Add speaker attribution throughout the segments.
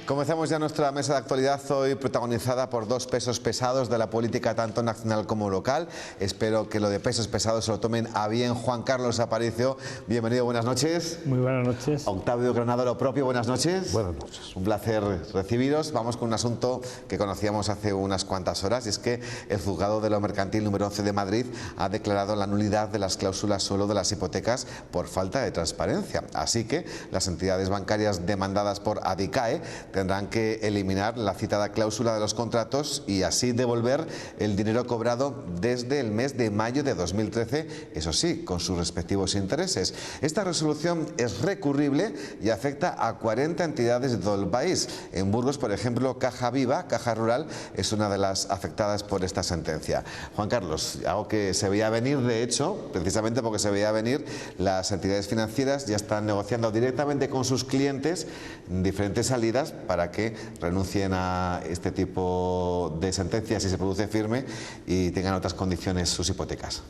Speaker 1: Comenzamos ya nuestra mesa de actualidad, hoy protagonizada por dos pesos pesados de la política tanto nacional como local. Espero que lo de pesos pesados se lo tomen a bien. Juan Carlos Aparicio, bienvenido, buenas noches.
Speaker 2: Muy buenas noches.
Speaker 1: Octavio Granado, lo propio, buenas noches.
Speaker 3: Buenas noches.
Speaker 1: Un placer recibiros. Vamos con un asunto que conocíamos hace unas cuantas horas, y es que el Juzgado de lo Mercantil número 11 de Madrid ha declarado la nulidad de las cláusulas suelo de las hipotecas por falta de transparencia. Así que las entidades bancarias demandadas por Adicae tendrán que eliminar la citada cláusula de los contratos y así devolver el dinero cobrado desde el mes de mayo de 2013, eso sí, con sus respectivos intereses. Esta resolución es recurrible y afecta a 40 entidades de todo el país. En Burgos, por ejemplo, Caja Viva, Caja Rural, es una de las afectadas por esta sentencia. Juan Carlos, algo que se veía venir, de hecho, precisamente porque se veía venir, las entidades financieras ya están negociando directamente con sus clientes diferentes salidas para que renuncien a este tipo de sentencias si se produce firme y tengan otras condiciones sus hipotecas.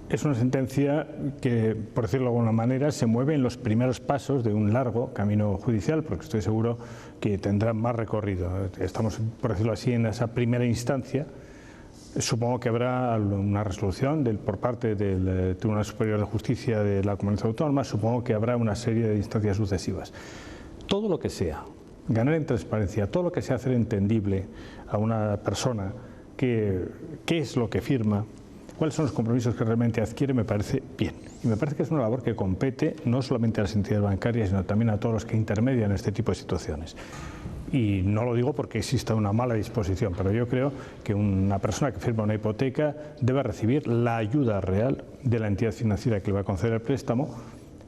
Speaker 2: Es una sentencia que, por decirlo de alguna manera, se mueve en los primeros pasos de un largo camino judicial, porque estoy seguro que tendrá más recorrido. Estamos, por decirlo así, en esa primera instancia. Supongo que habrá una resolución por parte del Tribunal Superior de Justicia de la Comunidad Autónoma. Supongo que habrá una serie de instancias sucesivas. Todo lo que sea ganar en transparencia, todo lo que sea hacer entendible a una persona qué es lo que firma, cuáles son los compromisos que realmente adquiere, me parece bien. Y me parece que es una labor que compete no solamente a las entidades bancarias, sino también a todos los que intermedian este tipo de situaciones. Y no lo digo porque exista una mala disposición, pero yo creo que una persona que firma una hipoteca debe recibir la ayuda real de la entidad financiera que le va a conceder el préstamo,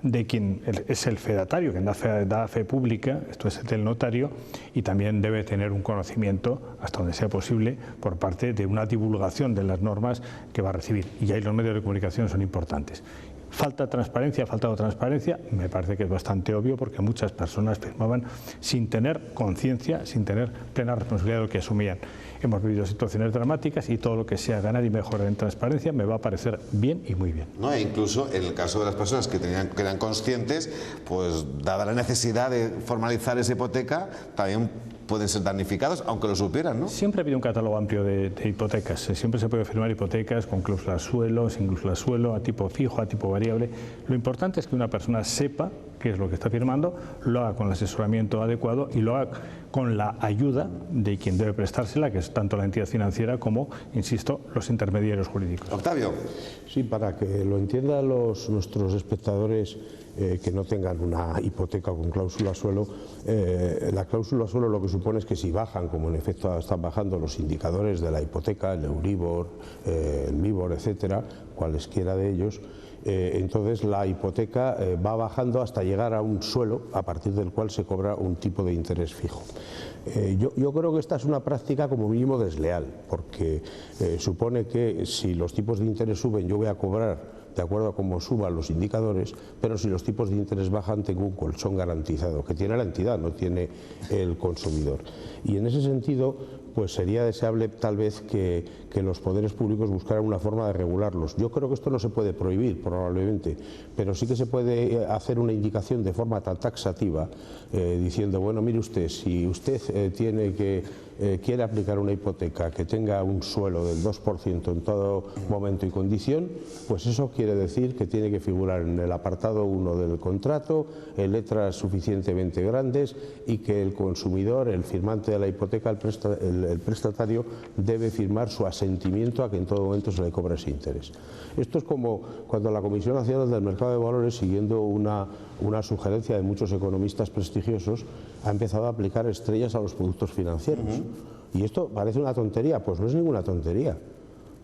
Speaker 2: de quien es el fedatario, quien da fe pública, esto es el notario, y también debe tener un conocimiento, hasta donde sea posible, por parte de una divulgación de las normas que va a recibir. Y ahí los medios de comunicación son importantes. Falta transparencia, ha faltado transparencia, me parece que es bastante obvio porque muchas personas firmaban sin tener conciencia, sin tener plena responsabilidad de lo que asumían. Hemos vivido situaciones dramáticas y todo lo que sea ganar y mejorar en transparencia me va a parecer bien y muy bien.
Speaker 1: No, e incluso en el caso de las personas que eran conscientes, pues dada la necesidad de formalizar esa hipoteca, también pueden ser damnificados, aunque lo supieran, ¿no?
Speaker 2: Siempre ha habido un catálogo amplio de hipotecas. Siempre se puede firmar hipotecas con cláusulas suelo, sin cláusulas suelo, a tipo fijo, a tipo variable. Lo importante es que una persona sepa qué es lo que está firmando, lo haga con el asesoramiento adecuado y lo haga con la ayuda de quien debe prestársela, que es tanto la entidad financiera como, insisto, los intermediarios jurídicos.
Speaker 1: Octavio.
Speaker 3: Sí, para que lo entiendan nuestros espectadores que no tengan una hipoteca con cláusula suelo, la cláusula suelo lo que supone es que si bajan, como en efecto están bajando los indicadores de la hipoteca, el Euribor, el Mibor, etcétera, cualesquiera de ellos, entonces la hipoteca va bajando hasta llegar a un suelo a partir del cual se cobra un tipo de interés fijo. Yo creo que esta es una práctica como mínimo desleal, porque supone que si los tipos de interés suben yo voy a cobrar de acuerdo a cómo suban los indicadores, pero si los tipos de interés bajan tengo un colchón garantizado, que tiene la entidad, no tiene el consumidor. Y en ese sentido, pues sería deseable tal vez que los poderes públicos buscaran una forma de regularlos. Yo creo que esto no se puede prohibir probablemente, pero sí que se puede hacer una indicación de forma tan taxativa, diciendo, bueno, mire usted, si usted quiere aplicar una hipoteca que tenga un suelo del 2% en todo momento y condición, pues eso quiere decir que tiene que figurar en el apartado 1 del contrato, en letras suficientemente grandes, y que el consumidor, el firmante de la hipoteca, el prestatario, debe firmar su asentimiento a que en todo momento se le cobra ese interés. Esto es como cuando la Comisión Nacional del Mercado de Valores, siguiendo una sugerencia de muchos economistas prestigiosos, ha empezado a aplicar estrellas a los productos financieros. Y esto parece una tontería, pues no es ninguna tontería.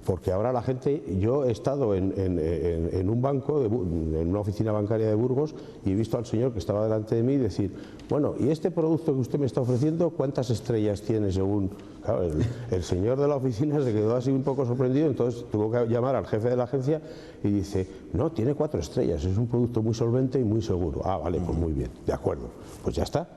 Speaker 3: Porque ahora la gente, yo he estado en un banco, en una oficina bancaria de Burgos, y he visto al señor que estaba delante de mí decir, bueno, ¿y este producto que usted me está ofreciendo, cuántas estrellas tiene según...? Claro, el señor de la oficina se quedó así un poco sorprendido, entonces tuvo que llamar al jefe de la agencia y dice, no, tiene 4 estrellas, es un producto muy solvente y muy seguro. Ah, vale, pues muy bien, de acuerdo, pues ya está,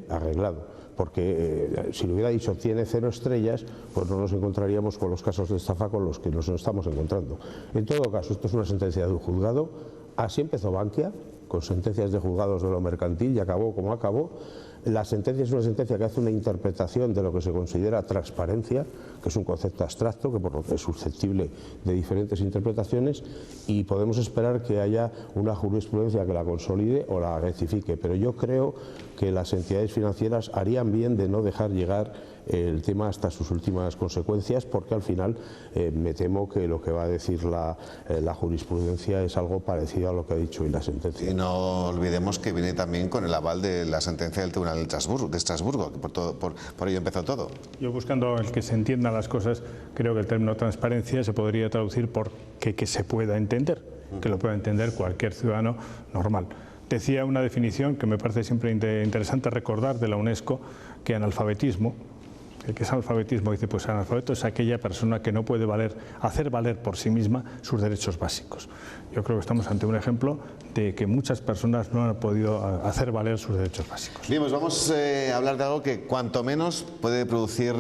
Speaker 3: arreglado. Porque si le hubiera dicho tiene 0 estrellas, pues no nos encontraríamos con los casos de estafa con los que nos estamos encontrando. En todo caso, esto es una sentencia de un juzgado. Así empezó Bankia, con sentencias de juzgados de lo mercantil, y acabó como acabó. La sentencia es una sentencia que hace una interpretación de lo que se considera transparencia, que es un concepto abstracto, que por lo que es susceptible de diferentes interpretaciones, y podemos esperar que haya una jurisprudencia que la consolide o la rectifique. Pero yo creo que las entidades financieras harían bien de no dejar llegar el tema hasta sus últimas consecuencias, porque al final me temo que lo que va a decir la jurisprudencia es algo parecido a lo que ha dicho hoy la sentencia.
Speaker 1: Y no olvidemos que viene también con el aval de la sentencia del Tribunal de Estrasburgo, que por ello empezó todo.
Speaker 2: Yo, buscando el que se entiendan las cosas, creo que el término transparencia se podría traducir por que se pueda entender, que lo pueda entender cualquier ciudadano normal. Decía una definición que me parece siempre interesante recordar de la UNESCO, que analfabetismo, ¿qué es analfabetismo? Dice, pues analfabeto es aquella persona que no puede hacer valer por sí misma sus derechos básicos. Yo creo que estamos ante un ejemplo de que muchas personas no han podido hacer valer sus derechos básicos.
Speaker 1: Bien, pues vamos a hablar de algo que cuanto menos puede producir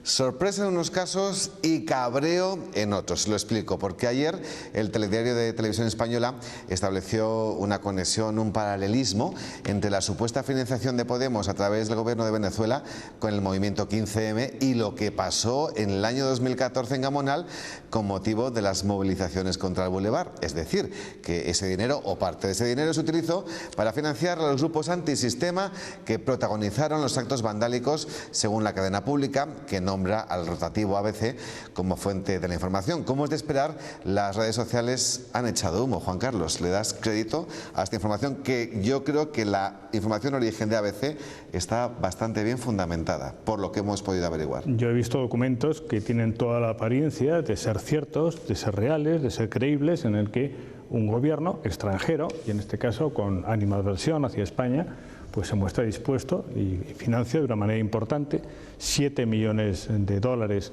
Speaker 1: sorpresa en unos casos y cabreo en otros. Lo explico, porque ayer el telediario de Televisión Española estableció una conexión, un paralelismo entre la supuesta financiación de Podemos a través del gobierno de Venezuela con el movimiento 15M y lo que pasó en el año 2014 en Gamonal con motivo de las movilizaciones contra el Boulevard. Es decir, que ese dinero o parte de ese dinero se utilizó para financiar a los grupos antisistema que protagonizaron los actos vandálicos, según la cadena pública, que nombra al rotativo ABC como fuente de la información. Como es de esperar, las redes sociales han echado humo. Juan Carlos, ¿le das crédito a esta información? Que yo creo que la información origen de ABC está bastante bien fundamentada, por lo que hemos podido averiguar.
Speaker 2: Yo he visto documentos que tienen toda la apariencia de ser ciertos, de ser reales, de ser creíbles, en el que un gobierno extranjero, y en este caso con animadversión hacia España, pues se muestra dispuesto y financia de una manera importante. 7 millones de dólares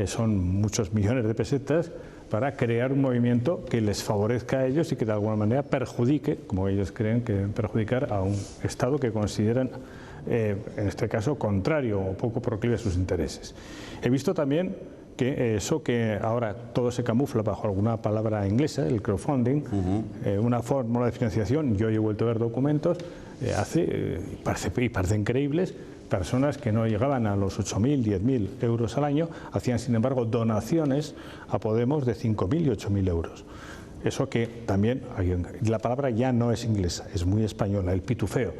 Speaker 2: son muchos millones de pesetas para crear un movimiento que les favorezca a ellos y que de alguna manera perjudique, como ellos creen que perjudicar a un Estado que consideran, en este caso, contrario o poco proclive a sus intereses. He visto también que eso que ahora todo se camufla bajo alguna palabra inglesa, el crowdfunding, una fórmula de financiación. Yo he vuelto a ver documentos, parecen creíbles. Personas que no llegaban a los 8.000, 10.000 euros al año hacían, sin embargo, donaciones a Podemos de 5.000 y 8.000 euros. Eso que también, la palabra ya no es inglesa, es muy española, el pitufeo,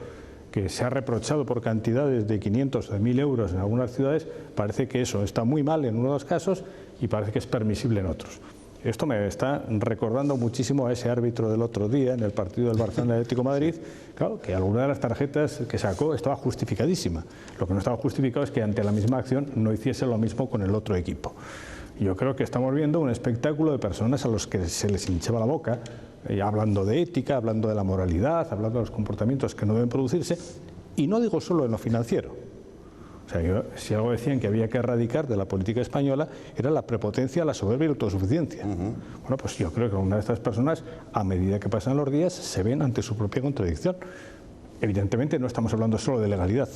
Speaker 2: que se ha reprochado por cantidades de 500 o de 1.000 euros en algunas ciudades. Parece que eso está muy mal en unos casos y parece que es permisible en otros. Esto me está recordando muchísimo a ese árbitro del otro día en el partido del Barcelona Atlético de Madrid, claro, que alguna de las tarjetas que sacó estaba justificadísima. Lo que no estaba justificado es que ante la misma acción no hiciese lo mismo con el otro equipo. Yo creo que estamos viendo un espectáculo de personas a los que se les hinchaba la boca, hablando de ética, hablando de la moralidad, hablando de los comportamientos que no deben producirse, y no digo solo en lo financiero. O sea, si algo decían que había que erradicar de la política española era la prepotencia, la soberbia y la autosuficiencia. Bueno, pues yo creo que una de estas personas, a medida que pasan los días, se ven ante su propia contradicción. Evidentemente no estamos hablando solo de legalidad.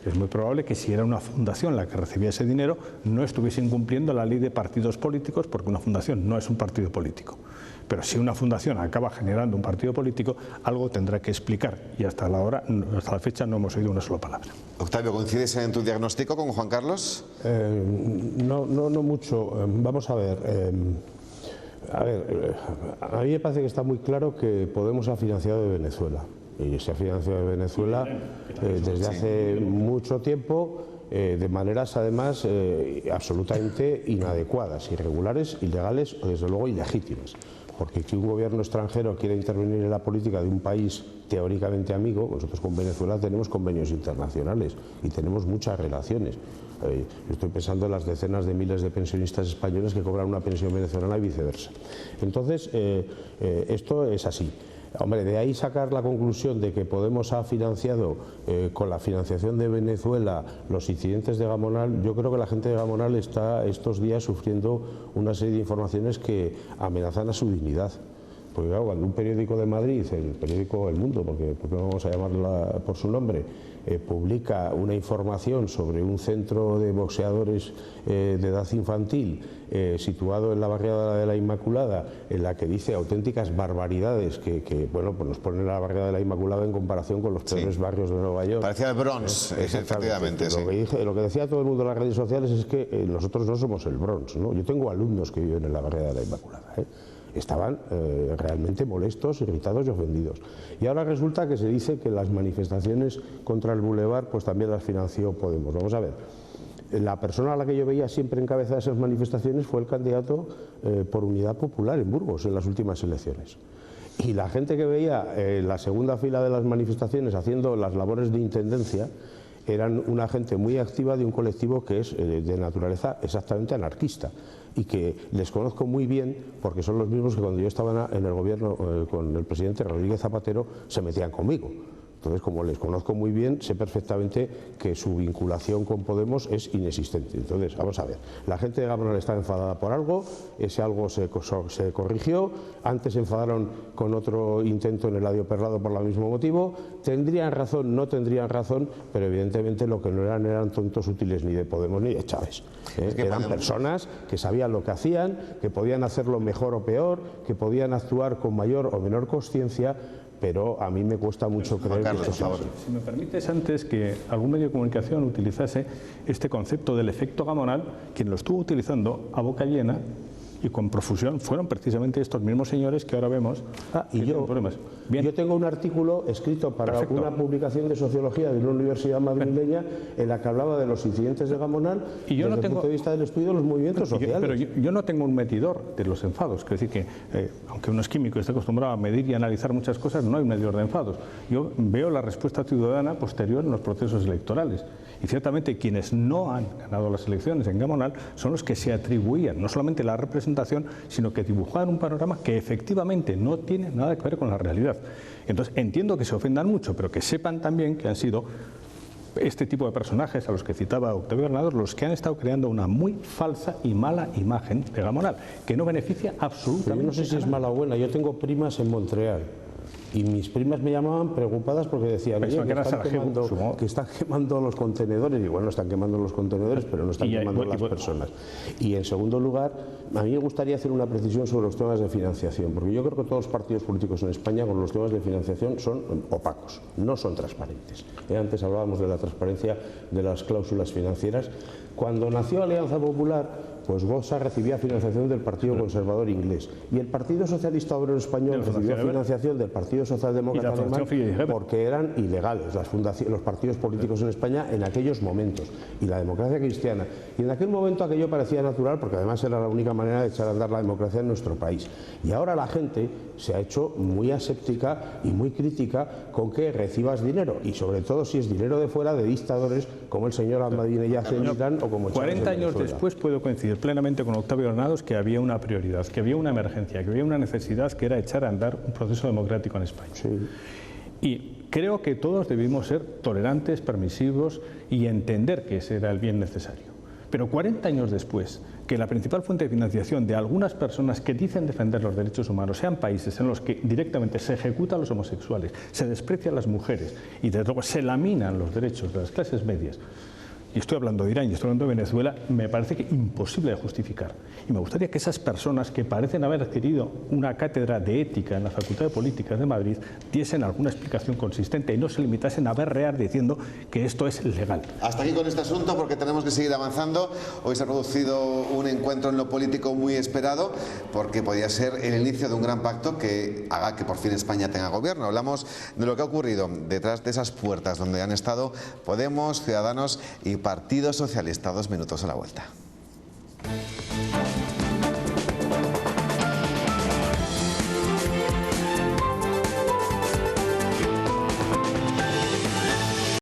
Speaker 2: Es muy probable que si era una fundación la que recibía ese dinero, no estuviese incumpliendo la ley de partidos políticos, porque una fundación no es un partido político. Pero si una fundación acaba generando un partido político, algo tendrá que explicar, y hasta la fecha no hemos oído una sola palabra.
Speaker 1: Octavio, ¿coincides en tu diagnóstico con Juan Carlos?
Speaker 3: No mucho. Vamos a ver. A mí me parece que está muy claro que Podemos ha financiado de Venezuela. Y se ha financiado de Venezuela desde hace mucho tiempo, de maneras además absolutamente inadecuadas, irregulares, ilegales o desde luego ilegítimas. Porque que un gobierno extranjero quiera intervenir en la política de un país teóricamente amigo, nosotros con Venezuela tenemos convenios internacionales y tenemos muchas relaciones. Estoy pensando en las decenas de miles de pensionistas españoles que cobran una pensión venezolana y viceversa. Entonces, esto es así. Hombre, de ahí sacar la conclusión de que Podemos ha financiado con la financiación de Venezuela los incidentes de Gamonal, yo creo que la gente de Gamonal está estos días sufriendo una serie de informaciones que amenazan a su dignidad. Porque claro, cuando un periódico de Madrid, el periódico El Mundo, porque vamos a llamarla por su nombre, publica una información sobre un centro de boxeadores de edad infantil situado en la barriada de la Inmaculada, en la que dice auténticas barbaridades que bueno, pues nos ponen la barriada de la Inmaculada en comparación con los peores barrios de Nueva York.
Speaker 1: Parecía el Bronx, efectivamente.
Speaker 3: Lo que decía todo el mundo en las redes sociales es que nosotros no somos el Bronx, ¿no? Yo tengo alumnos que viven en la barriada de la Inmaculada, estaban realmente molestos, irritados y ofendidos. Y ahora resulta que se dice que las manifestaciones contra el Boulevard pues también las financió Podemos. Vamos a ver, la persona a la que yo veía siempre en cabeza de esas manifestaciones fue el candidato por Unidad Popular en Burgos en las últimas elecciones. Y la gente que veía en la segunda fila de las manifestaciones haciendo las labores de intendencia eran una gente muy activa de un colectivo que es de naturaleza exactamente anarquista y que les conozco muy bien porque son los mismos que cuando yo estaba en el gobierno con el presidente Rodríguez Zapatero se metían conmigo. Entonces, como les conozco muy bien, sé perfectamente que su vinculación con Podemos es inexistente. Entonces, vamos a ver, la gente de Gamonal está enfadada por algo, ese algo se corrigió, antes se enfadaron con otro intento en Eladio Perlado por el mismo motivo, tendrían razón, no tendrían razón, pero evidentemente lo que no eran tontos útiles ni de Podemos ni de Chávez. Eran personas que sabían lo que hacían, que podían hacerlo mejor o peor, que podían actuar con mayor o menor consciencia, pero a mí me cuesta mucho creer que esto sea así.
Speaker 2: Si me permites, antes que algún medio de comunicación utilizase este concepto del efecto Gamonal, quien lo estuvo utilizando a boca llena y con profusión fueron precisamente estos mismos señores que ahora vemos que tienen problemas.
Speaker 3: Yo tengo un artículo escrito para una publicación de sociología de una universidad madrileña en la que hablaba de los incidentes de Gamonal desde el punto de vista del estudio de los movimientos sociales.
Speaker 2: Pero yo no tengo un medidor de los enfados, es decir que aunque uno es químico y está acostumbrado a medir y analizar muchas cosas, no hay un medidor de enfados. Yo veo la respuesta ciudadana posterior en los procesos electorales. Y ciertamente quienes no han ganado las elecciones en Gamonal son los que se atribuían no solamente la representación, sino que dibujaban un panorama que efectivamente no tiene nada que ver con la realidad. Entonces entiendo que se ofendan mucho, pero que sepan también que han sido este tipo de personajes a los que citaba Octavio Granados los que han estado creando una muy falsa y mala imagen de Gamonal, que no beneficia absolutamente.
Speaker 3: Yo no sé si es mala o buena, yo tengo primas en Montreal. Y mis primas me llamaban preocupadas porque decían que están quemando los contenedores. Y bueno, están quemando los contenedores, pero no están quemando las personas. Y en segundo lugar, a mí me gustaría hacer una precisión sobre los temas de financiación, porque yo creo que todos los partidos políticos en España con los temas de financiación son opacos, no son transparentes. Antes hablábamos de la transparencia de las cláusulas financieras. Cuando nació Alianza Popular, pues Vox recibía financiación del Partido Conservador inglés y el Partido Socialista Obrero Español recibió financiación del Partido Socialdemócrata alemán porque eran ilegales los partidos políticos en España en aquellos momentos y la democracia cristiana. Y en aquel momento aquello parecía natural porque además era la única manera de echar a andar la democracia en nuestro país. Y ahora la gente se ha hecho muy aséptica y muy crítica con que recibas dinero y sobre todo si es dinero de fuera de dictadores como el señor Ahmadinejad en Irán o como
Speaker 2: 40 años después puedo coincidir plenamente con Octavio Granados que había una prioridad, que había una emergencia, que había una necesidad que era echar a andar un proceso democrático en España.
Speaker 3: Sí.
Speaker 2: Y creo que todos debimos ser tolerantes, permisivos y entender que ese era el bien necesario. Pero 40 años después, que la principal fuente de financiación de algunas personas que dicen defender los derechos humanos sean países en los que directamente se ejecutan a los homosexuales, se desprecian las mujeres y desde luego se laminan los derechos de las clases medias, y estoy hablando de Irán y estoy hablando de Venezuela, me parece que imposible de justificar. Y me gustaría que esas personas que parecen haber adquirido una cátedra de ética en la Facultad de Políticas de Madrid diesen alguna explicación consistente y no se limitasen a berrear diciendo que esto es legal.
Speaker 1: Hasta aquí con este asunto porque tenemos que seguir avanzando. Hoy se ha producido un encuentro en lo político muy esperado porque podía ser el inicio de un gran pacto que haga que por fin España tenga gobierno. Hablamos de lo que ha ocurrido detrás de esas puertas donde han estado Podemos, Ciudadanos y Partido Socialista. 2 minutos a la vuelta.